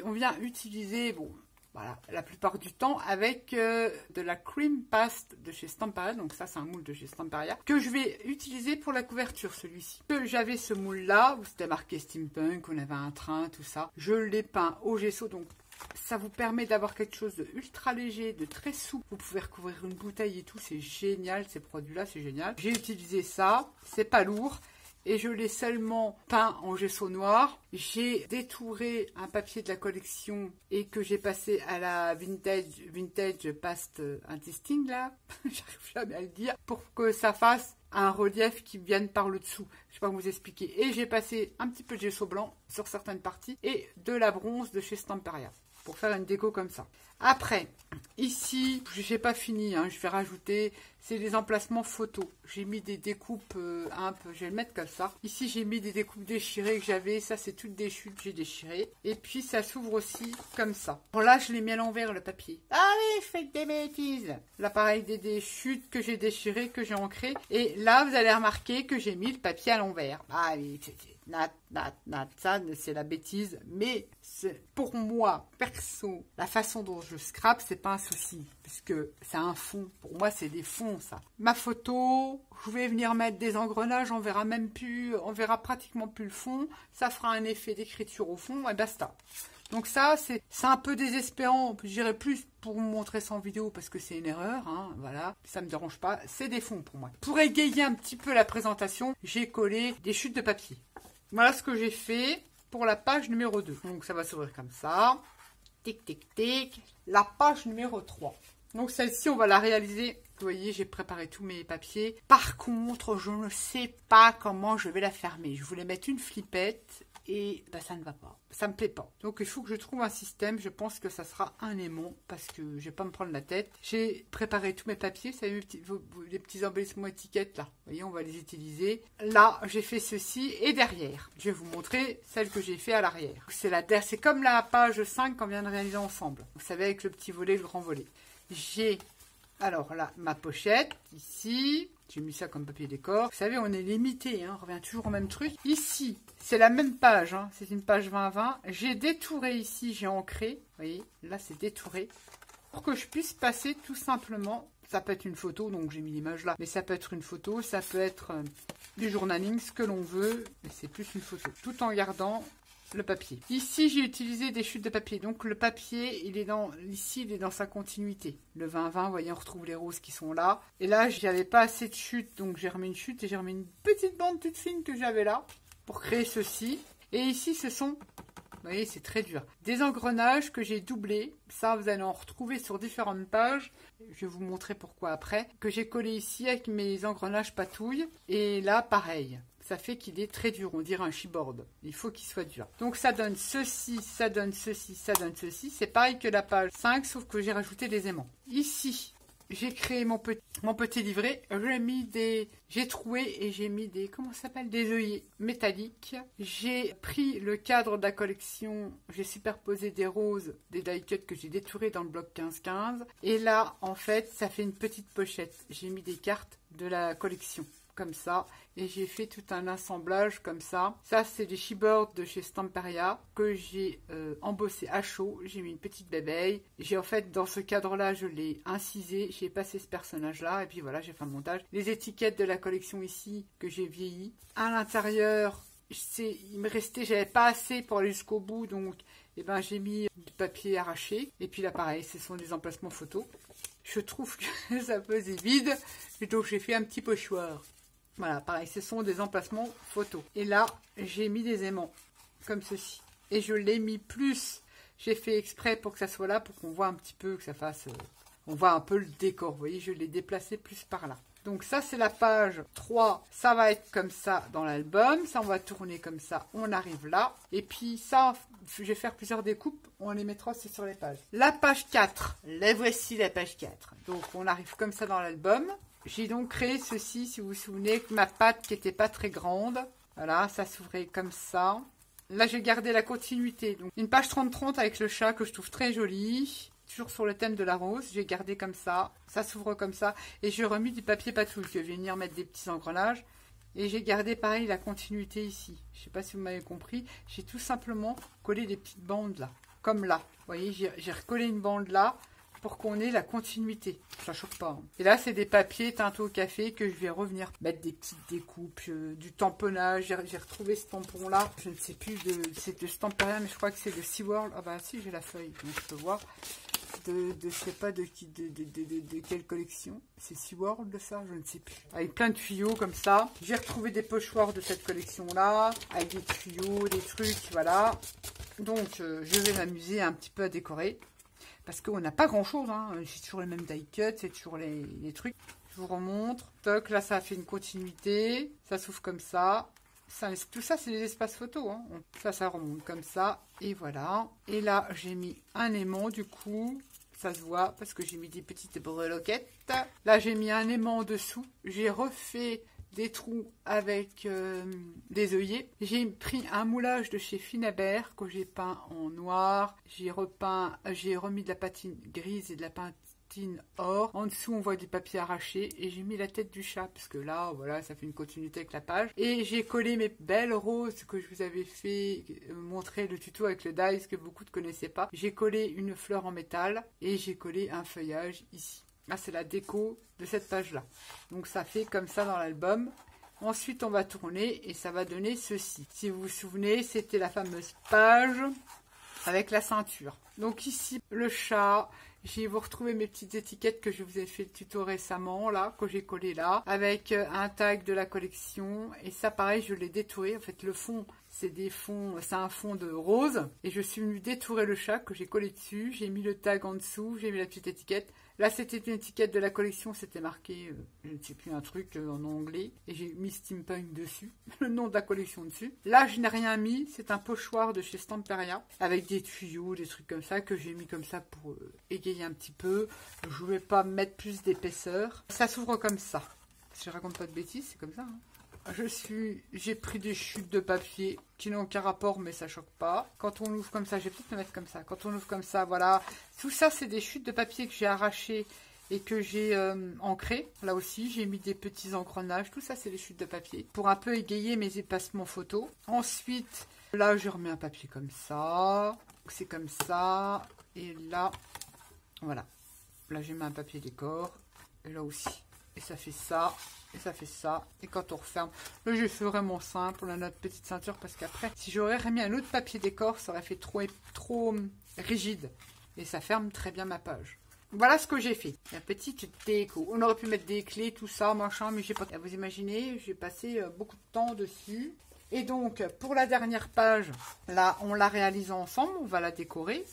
on vient utiliser. Bon. Voilà, la plupart du temps avec de la cream paste de chez Stamperia. Donc ça, c'est un moule de chez Stamperia que je vais utiliser pour la couverture, celui-ci. J'avais ce moule-là où c'était marqué Steampunk, on avait un train, tout ça. Je l'ai peint au gesso, donc Ça vous permet d'avoir quelque chose de ultra léger, de très souple. Vous pouvez recouvrir une bouteille et tout, c'est génial, ces produits-là, c'est génial. J'ai utilisé ça, c'est pas lourd. Et je l'ai seulement peint en gesso noir. J'ai détouré un papier de la collection et que j'ai passé à la vintage past intestine là. J'arrive jamais à le dire. Pour que ça fasse un relief qui vienne par le dessous. Je sais pas vous expliquer. Et j'ai passé un petit peu de gesso blanc sur certaines parties et de la bronze de chez Stamperia pour faire une déco comme ça. Après, ici, je n'ai pas fini, hein, je vais rajouter, c'est les emplacements photos. J'ai mis des découpes un peu, je vais le mettre comme ça. Ici, j'ai mis des découpes déchirées que j'avais, ça c'est toutes des chutes que j'ai déchirées. Et puis, ça s'ouvre aussi comme ça. Bon, là, je l'ai mis à l'envers, le papier. Ah oui, je fais des bêtises. Là, pareil, des chutes que j'ai déchirées, que j'ai ancrées. Et là, vous allez remarquer que j'ai mis le papier à l'envers. Ah oui, ça c'est la bêtise, mais pour moi, perso, la façon dont je scrape, c'est pas un souci, puisque c'est un fond. Pour moi, c'est des fonds, ça. Ma photo, je vais venir mettre des engrenages, on verra même plus, on verra pratiquement plus le fond. Ça fera un effet d'écriture au fond, et basta. Donc ça, c'est un peu désespérant. Je dirais plus pour vous montrer ça en vidéo parce que c'est une erreur. Hein, voilà, ça me dérange pas. C'est des fonds pour moi. Pour égayer un petit peu la présentation, j'ai collé des chutes de papier. Voilà ce que j'ai fait pour la page numéro 2. Donc ça va s'ouvrir comme ça. Tic, tic, tic. La page numéro 3. Donc celle-ci, on va la réaliser. Vous voyez, j'ai préparé tous mes papiers. Par contre, je ne sais pas comment je vais la fermer. Je voulais mettre une flippette et bah, ça ne va pas. Ça me plaît pas. Donc il faut que je trouve un système. Je pense que ça sera un aimant parce que je vais pas me prendre la tête. J'ai préparé tous mes papiers. Vous savez, les petits embellissements étiquettes là. Vous voyez, on va les utiliser. Là, j'ai fait ceci et derrière. Je vais vous montrer celle que j'ai fait à l'arrière. C'est comme la page 5 qu'on vient de réaliser ensemble. Vous savez, avec le petit volet, le grand volet. J'ai alors là ma pochette ici. J'ai mis ça comme papier décor. Vous savez, on est limité, hein, on revient toujours au même truc. Ici, c'est la même page, hein, c'est une page 20-20. J'ai détouré ici, j'ai ancré. Vous voyez, là c'est détouré. Pour que je puisse passer tout simplement. Ça peut être une photo, donc j'ai mis l'image là. Mais ça peut être une photo, ça peut être du journaling, ce que l'on veut. Mais c'est plus une photo. Tout en gardant le papier. Ici, j'ai utilisé des chutes de papier. Donc, le papier, ici, il est dans sa continuité. Le 20-20, vous voyez, on retrouve les roses qui sont là. Et là, j'avais pas assez de chutes, donc j'ai remis une chute et j'ai remis une petite bande toute fine que j'avais là pour créer ceci. Et ici, ce sont, vous voyez, c'est très dur, des engrenages que j'ai doublés. Ça, vous allez en retrouver sur différentes pages. Je vais vous montrer pourquoi après. Que j'ai collé ici avec mes engrenages patouilles. Et là, pareil. Ça fait qu'il est très dur, on dirait un chipboard. Il faut qu'il soit dur. Donc ça donne ceci, ça donne ceci, ça donne ceci. C'est pareil que la page 5, sauf que j'ai rajouté des aimants. Ici, j'ai créé mon petit livret. J'ai troué et j'ai mis des, comment ça s'appelle, des œillets métalliques. J'ai pris le cadre de la collection, j'ai superposé des roses, des die cuts que j'ai détourés dans le bloc 15-15. Et là, en fait, ça fait une petite pochette. J'ai mis des cartes de la collection. Comme ça, et j'ai fait tout un assemblage comme ça. Ça, c'est des chipboards de chez Stamperia que j'ai embossé à chaud. J'ai mis une petite bébeille. J'ai en fait, dans ce cadre-là, je l'ai incisé. J'ai passé ce personnage-là, et puis voilà, j'ai fait un montage. Les étiquettes de la collection ici, que j'ai vieilli. À l'intérieur, il me restait, j'avais pas assez pour aller jusqu'au bout, donc eh ben, j'ai mis du papier arraché. Et puis là, pareil, ce sont des emplacements photos. Je trouve que ça faisait vide, et donc j'ai fait un petit pochoir. Voilà, pareil, ce sont des emplacements photos. Et là, j'ai mis des aimants, comme ceci. Et je l'ai mis plus. J'ai fait exprès pour que ça soit là, pour qu'on voit un petit peu, que ça fasse... on voit un peu le décor, vous voyez, je l'ai déplacé plus par là. Donc ça, c'est la page 3. Ça va être comme ça dans l'album. Ça, on va tourner comme ça. On arrive là. Et puis ça, je vais faire plusieurs découpes. On les mettra aussi sur les pages. La page 4. La voici, la page 4. Donc, on arrive comme ça dans l'album. J'ai donc créé ceci, si vous vous souvenez, avec ma patte qui n'était pas très grande. Voilà, ça s'ouvrait comme ça. Là, j'ai gardé la continuité. Donc, une page 30-30 avec le chat que je trouve très jolie. Toujours sur le thème de la rose. J'ai gardé comme ça. Ça s'ouvre comme ça. Et j'ai remis du papier patouille. Je vais venir mettre des petits engrenages. Et j'ai gardé pareil la continuité ici. Je ne sais pas si vous m'avez compris. J'ai tout simplement collé des petites bandes là. Comme là. Vous voyez, j'ai recollé une bande là. pour qu'on ait la continuité. Ça choque pas. Hein. Et là, c'est des papiers teintés au café que je vais revenir mettre des petites découpes, du tamponnage. J'ai retrouvé ce tampon-là. Je ne sais plus c'est de Stamperia, mais je crois que c'est de SeaWorld. Ah bah si, j'ai la feuille, donc je peux voir. Je sais pas de quelle collection. C'est SeaWorld de ça, je ne sais plus. Avec plein de tuyaux comme ça. J'ai retrouvé des pochoirs de cette collection-là, avec des tuyaux, des trucs, voilà. Donc, je vais m'amuser un petit peu à décorer. Parce qu'on n'a pas grand-chose, hein. C'est toujours les mêmes die cuts, c'est toujours les trucs. Je vous remontre. Toc, là, ça a fait une continuité. Ça s'ouvre comme ça. Tout ça, c'est des espaces photos. Hein. Ça remonte comme ça. Et voilà. Et là, j'ai mis un aimant, du coup. Ça se voit parce que j'ai mis des petites breloquettes. Là, j'ai mis un aimant en dessous. J'ai refait des trous avec des œillets. J'ai pris un moulage de chez Finabert que j'ai peint en noir. J'ai remis de la patine grise et de la patine or. En dessous, on voit du papier arraché et j'ai mis la tête du chat parce que là, voilà, ça fait une continuité avec la page. Et j'ai collé mes belles roses que je vous avais fait montrer le tuto avec le dies que beaucoup ne connaissaient pas. J'ai collé une fleur en métal et j'ai collé un feuillage ici. Là, c'est la déco de cette page-là. Donc, ça fait comme ça dans l'album. Ensuite, on va tourner et ça va donner ceci. Si vous vous souvenez, c'était la fameuse page avec la ceinture. Donc ici, le chat. Vous retrouvez mes petites étiquettes que je vous ai fait le tuto récemment, là, que j'ai collé là, avec un tag de la collection. Et ça, pareil, je l'ai détouré. En fait, le fond, c'est un fond de rose. Et je suis venue détourer le chat que j'ai collé dessus. J'ai mis le tag en dessous, j'ai mis la petite étiquette. Là, c'était une étiquette de la collection, c'était marqué, je ne sais plus, un truc en anglais. Et j'ai mis Steampunk dessus, le nom de la collection dessus. Là, je n'ai rien mis, c'est un pochoir de chez Stamperia, avec des tuyaux, des trucs comme ça, que j'ai mis comme ça pour égayer un petit peu. Je ne vais pas mettre plus d'épaisseur. Ça s'ouvre comme ça. Si je raconte pas de bêtises, c'est comme ça. Hein. J'ai pris des chutes de papier qui n'ont aucun rapport, mais ça choque pas. Quand on ouvre comme ça, je vais peut-être me mettre comme ça. Quand on ouvre comme ça, voilà. Tout ça, c'est des chutes de papier que j'ai arrachées et que j'ai ancrées. Là aussi, j'ai mis des petits engrenages. Tout ça, c'est des chutes de papier pour un peu égayer mes espacements photos. Ensuite, là, je remets un papier comme ça. C'est comme ça. Et là, voilà. Là, j'ai mis un papier décor. Et là aussi. Et ça fait ça. Et ça fait ça. Et quand on referme, le jeu fait vraiment simple. On a notre petite ceinture parce qu'après, si j'aurais remis un autre papier décor, ça aurait fait trop rigide. Et ça ferme très bien ma page. Voilà ce que j'ai fait. La petite déco. On aurait pu mettre des clés, tout ça, machin, mais j'ai pas. Vous imaginez, j'ai passé beaucoup de temps dessus. Et donc, pour la dernière page, là, on la réalise ensemble. On va la décorer.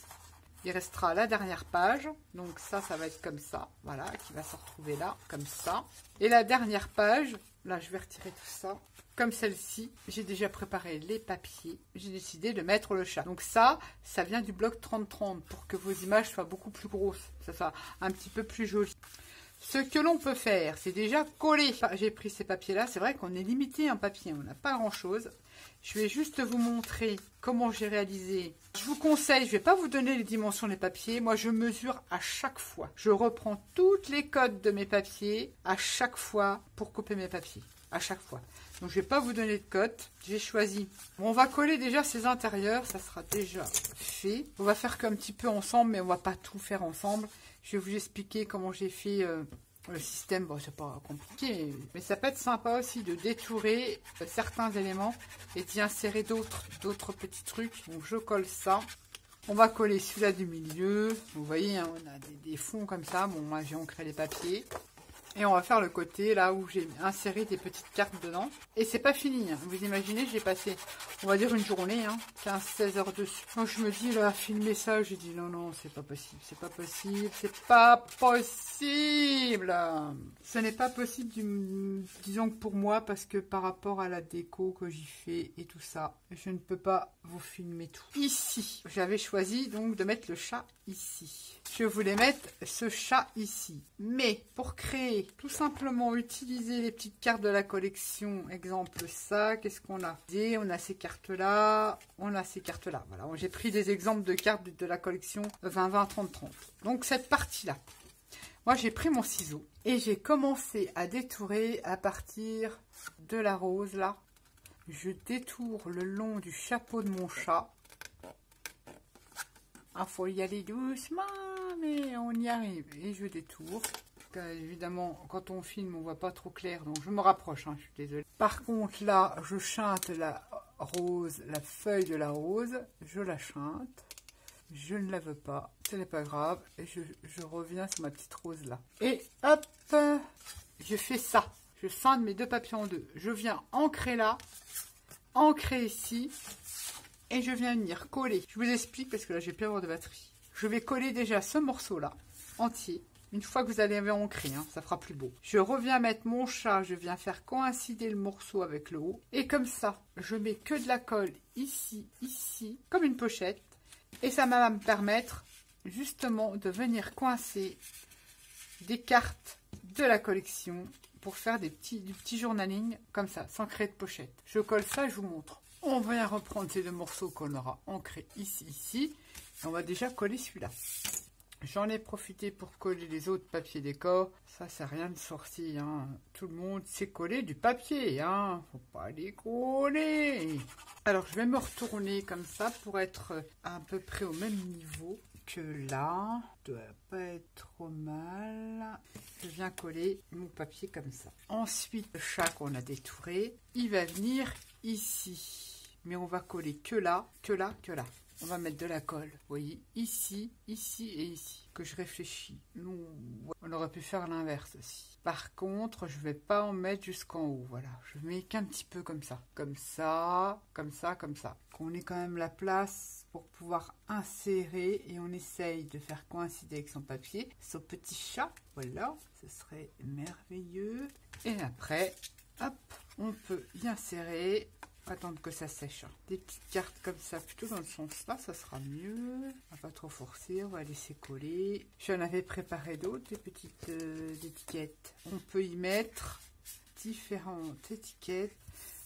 Il restera la dernière page. Donc ça va être comme ça. Voilà, qui va se retrouver là, comme ça. Et la dernière page, là, je vais retirer tout ça. Comme celle-ci, j'ai déjà préparé les papiers. J'ai décidé de mettre le chat. Donc ça vient du bloc 30-30 pour que vos images soient beaucoup plus grosses. Ça soit un petit peu plus joli. Ce que l'on peut faire, c'est déjà coller. J'ai pris ces papiers-là. C'est vrai qu'on est limité en papier. On n'a pas grand-chose. Je vais juste vous montrer comment j'ai réalisé. Je vous conseille, je ne vais pas vous donner les dimensions des papiers. Moi, je mesure à chaque fois. Je reprends toutes les codes de mes papiers à chaque fois pour couper mes papiers. À chaque fois. Donc, je ne vais pas vous donner de cotes. J'ai choisi. Bon, on va coller déjà ces intérieurs. Ça sera déjà fait. On va faire qu'un petit peu ensemble, mais on ne va pas tout faire ensemble. Je vais vous expliquer comment j'ai fait... le système, bon, c'est pas compliqué, mais ça peut être sympa aussi de détourer certains éléments et d'y insérer d'autres petits trucs. Donc je colle ça. On va coller celui-là du milieu. Vous voyez, hein, on a des fonds comme ça. Bon, moi j'ai ancré les papiers. Et on va faire le côté là où j'ai inséré des petites cartes dedans. Et c'est pas fini. Hein. Vous imaginez, j'ai passé, on va dire une journée, hein, 15-16 heures dessus. Quand je me dis, là, filmer ça, j'ai dit non, c'est pas possible, c'est pas possible, c'est pas possible. Ce n'est pas possible, disons que pour moi, parce que par rapport à la déco que j'y fais et tout ça, je ne peux pas vous filmer tout. Ici, j'avais choisi donc de mettre le chat ici. Je voulais mettre ce chat ici. Mais pour créer, tout simplement utiliser les petites cartes de la collection. Exemple ça, qu'est-ce qu'on a? On a ces cartes-là, on a ces cartes-là. Voilà, j'ai pris des exemples de cartes de la collection 20-20, 30-30. Donc cette partie-là. Moi, j'ai pris mon ciseau et j'ai commencé à détourer à partir de la rose, là. Je détourne le long du chapeau de mon chat. Ah, faut y aller doucement, mais on y arrive. Et je détourne. Évidemment, quand on filme, on voit pas trop clair, donc je me rapproche, hein, je suis désolée. Par contre, là, je chante la rose, la feuille de la rose, je la chante. Je ne la veux pas, ce n'est pas grave. Et je reviens sur ma petite rose là. Et hop, je fais ça. Je scinde mes deux papiers en deux. Je viens ancrer là, ancrer ici. Et je viens venir coller. Je vous explique parce que là, j'ai plus avoir de batterie. Je vais coller déjà ce morceau là, entier. Une fois que vous allez ancrer, hein, ça fera plus beau. Je reviens mettre mon chat, je viens faire coïncider le morceau avec le haut. Et comme ça, je mets que de la colle ici, ici, comme une pochette. Et ça va me permettre justement de venir coincer des cartes de la collection pour faire du petit journaling comme ça, sans créer de pochette. Je colle ça et je vous montre. On vient reprendre ces deux morceaux qu'on aura ancrés ici, ici. Et on va déjà coller celui-là. J'en ai profité pour coller les autres papiers décor. Ça, c'est rien de sorti, hein. Tout le monde sait coller du papier, hein. Faut pas les coller. Alors, je vais me retourner comme ça pour être à peu près au même niveau que là. Ça doit pas être trop mal. Je viens coller mon papier comme ça. Ensuite, le chat qu'on a détouré, il va venir ici. Mais on va coller que là, que là, que là. On va mettre de la colle, vous voyez, ici, ici et ici, que je réfléchis. On aurait pu faire l'inverse aussi. Par contre, je ne vais pas en mettre jusqu'en haut, voilà. Je mets qu'un petit peu comme ça. Comme ça, comme ça, comme ça. Qu'on ait quand même la place pour pouvoir insérer et on essaye de faire coïncider avec son papier, son petit chat. Voilà, ce serait merveilleux. Et après, hop, on peut y insérer. Attendre que ça sèche. Des petites cartes comme ça, plutôt dans le sens là, ça sera mieux. On va pas trop forcer, on va laisser coller. J'en avais préparé d'autres, des petites étiquettes. On peut y mettre différentes étiquettes.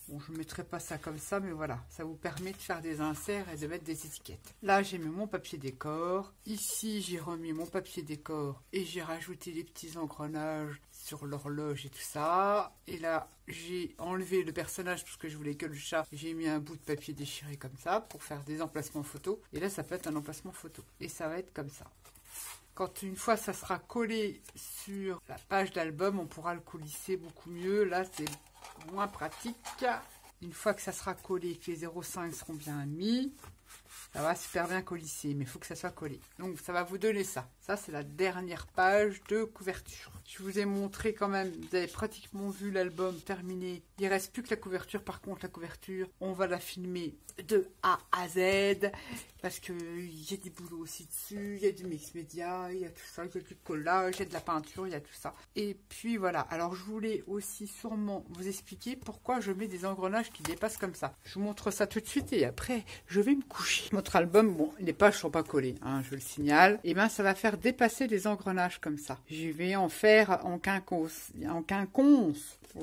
Bon, je ne mettrai pas ça comme ça, mais voilà, ça vous permet de faire des inserts et de mettre des étiquettes. Là, j'ai mis mon papier décor. Ici, j'ai remis mon papier décor et j'ai rajouté les petits engrenages sur l'horloge et tout ça. Et là, j'ai enlevé le personnage parce que je voulais que le chat. J'ai mis un bout de papier déchiré comme ça pour faire des emplacements photos. Et là, ça peut être un emplacement photo. Et ça va être comme ça. Quand une fois ça sera collé sur la page d'album, on pourra le coulisser beaucoup mieux. Là, c'est moins pratique. Une fois que ça sera collé, que les 0,5 seront bien mis, ça va super bien colisser, mais il faut que ça soit collé. Donc ça va vous donner ça. Ça, c'est la dernière page de couverture. Je vous ai montré quand même, vous avez pratiquement vu l'album terminé. Il ne reste plus que la couverture. Par contre, la couverture, on va la filmer de A à Z. Parce qu'il y a des boulots aussi dessus, il y a du mix média, il y a tout ça, il y a du collage, il y a de la peinture, il y a tout ça. Et puis voilà, alors je voulais aussi sûrement vous expliquer pourquoi je mets des engrenages qui dépassent comme ça. Je vous montre ça tout de suite et après, je vais me coucher. Notre album, bon, les pages sont pas collées, hein, je le signale. Et bien, ça va faire dépasser les engrenages comme ça. Je vais en faire en quinconce. En quinconce. Je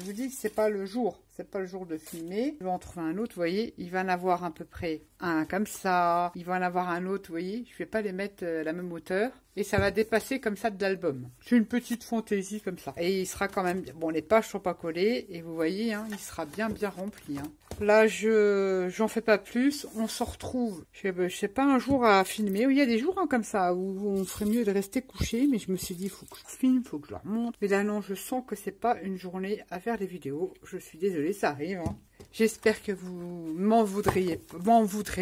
vous dis que c'est pas le jour. C'est pas le jour de filmer. Je vais en trouver un autre, vous voyez. Il va en avoir à peu près un comme ça. Il va en avoir un autre, vous voyez. Je vais pas les mettre à la même hauteur. Et ça va dépasser comme ça de l'album. C'est une petite fantaisie comme ça. Et il sera quand même... Bon, les pages sont pas collées. Et vous voyez, hein, il sera bien rempli. Hein. Là, j'en fais pas plus. On se retrouve, je sais pas, un jour à filmer. Il y a des jours hein, comme ça où on ferait mieux de rester couché. Mais je me suis dit, il faut que je filme, il faut que je leur montre. Mais là, non, je sens que c'est pas une journée à faire des vidéos. Je suis désolée, ça arrive. Hein. J'espère que vous m'en voudrez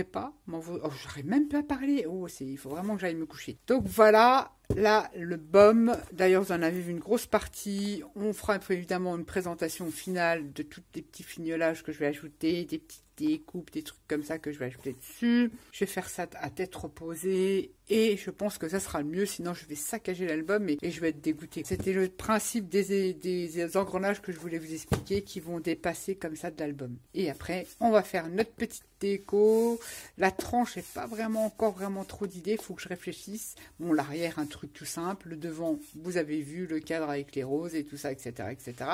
pas. Oh, j'arrive même pas à parler. Oh, il faut vraiment que j'aille me coucher. Donc voilà, là, le baume. D'ailleurs, vous en avez vu une grosse partie. On fera évidemment une présentation finale de tous les petits fignolages que je vais ajouter, des petites découpes, des trucs comme ça que je vais ajouter dessus. Je vais faire ça à tête reposée. Et je pense que ça sera le mieux, sinon je vais saccager l'album et je vais être dégoûtée. C'était le principe des engrenages que je voulais vous expliquer qui vont dépasser comme ça de l'album. Et après, on va faire notre petite déco. La tranche n'est pas encore vraiment trop d'idées, il faut que je réfléchisse. Bon, l'arrière, un truc tout simple. Le devant, vous avez vu le cadre avec les roses et tout ça, etc., etc.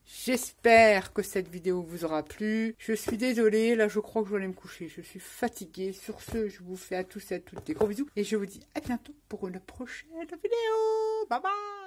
J'espère que cette vidéo vous aura plu. Je suis désolée, là je crois que je vais aller me coucher. Je suis fatiguée. Sur ce, je vous fais à tous et à toutes des gros bisous. Et je vous dis à bientôt pour une prochaine vidéo. Bye bye.